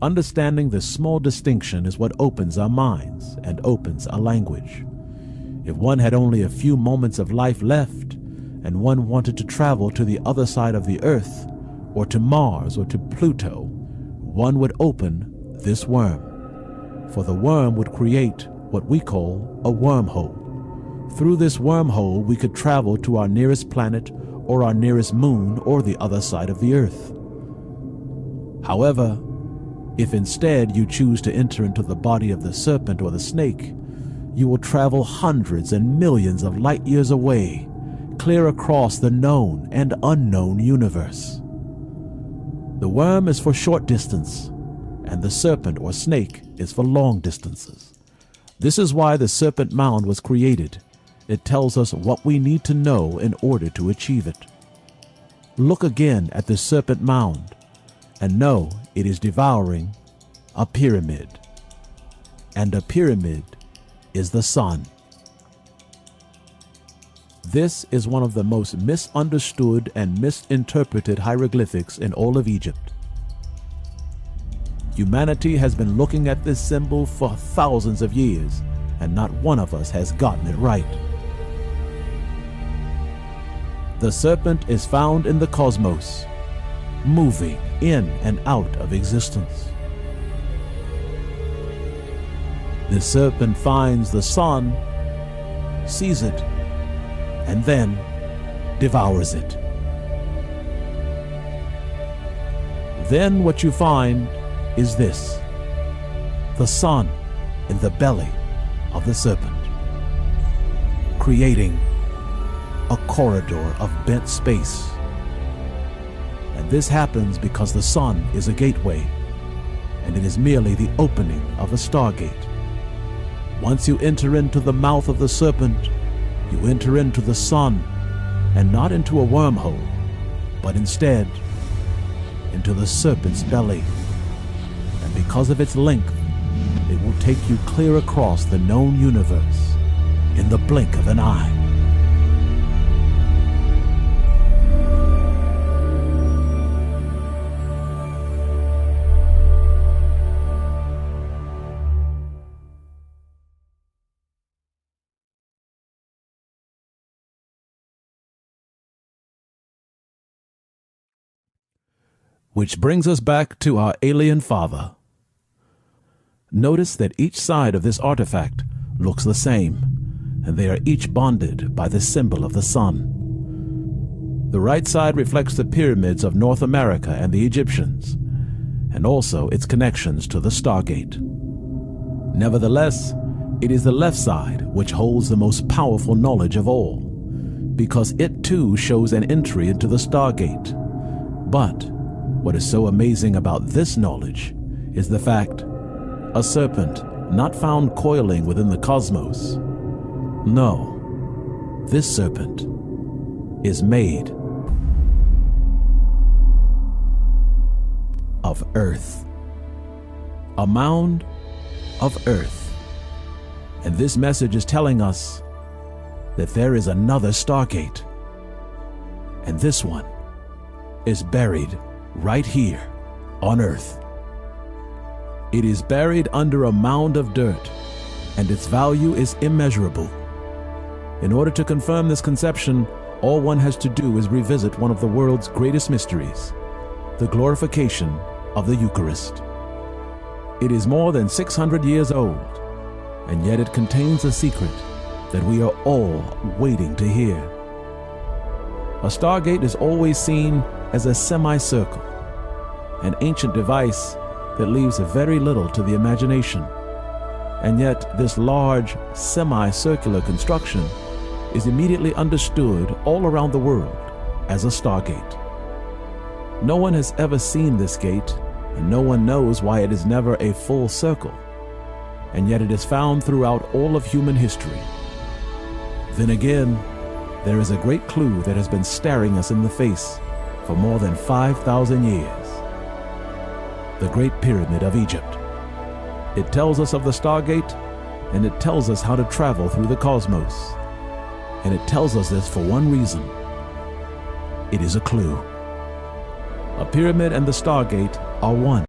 Understanding this small distinction is what opens our minds and opens our language. If one had only a few moments of life left, and one wanted to travel to the other side of the Earth, or to Mars or to Pluto, one would open this worm. For the worm would create what we call a wormhole. Through this wormhole, we could travel to our nearest planet or our nearest moon or the other side of the Earth. However, if instead you choose to enter into the body of the serpent or the snake, you will travel hundreds and millions of light years away, clear across the known and unknown universe. The worm is for short distance, and the serpent or snake is for long distances. This is why the Serpent Mound was created. It tells us what we need to know in order to achieve it. Look again at the Serpent Mound and know it is devouring a pyramid. And a pyramid is the sun. This is one of the most misunderstood and misinterpreted hieroglyphics in all of Egypt. Humanity has been looking at this symbol for thousands of years, and not one of us has gotten it right. The serpent is found in the cosmos, moving in and out of existence. The serpent finds the sun, sees it, and then devours it. Then what you find is this: the sun in the belly of the serpent, creating a corridor of bent space. And this happens because the sun is a gateway, and it is merely the opening of a stargate. Once you enter into the mouth of the serpent, you enter into the sun, and not into a wormhole, but instead into the serpent's belly. And because of its length, it will take you clear across the known universe in the blink of an eye. Which brings us back to our alien father. Notice that each side of this artifact looks the same, and they are each bonded by the symbol of the sun. The right side reflects the pyramids of North America and the Egyptians, and also its connections to the Stargate. Nevertheless, it is the left side which holds the most powerful knowledge of all, because it too shows an entry into the Stargate. But what is so amazing about this knowledge is the fact a serpent not found coiling within the cosmos. No, this serpent is made of earth. A mound of earth. And this message is telling us that there is another Stargate. And this one is buried right here on Earth. It is buried under a mound of dirt, and its value is immeasurable. In order to confirm this conception, all one has to do is revisit one of the world's greatest mysteries, the glorification of the Eucharist. It is more than 600 years old, and yet it contains a secret that we are all waiting to hear. A Stargate is always seen as a semicircle, an ancient device that leaves very little to the imagination. And yet this large semicircular construction is immediately understood all around the world as a Stargate. No one has ever seen this gate, and no one knows why it is never a full circle, and yet it is found throughout all of human history. Then again, there is a great clue that has been staring us in the face for more than 5,000 years. The Great Pyramid of Egypt. It tells us of the Stargate, and it tells us how to travel through the cosmos. And it tells us this for one reason. It is a clue. A pyramid and the Stargate are one.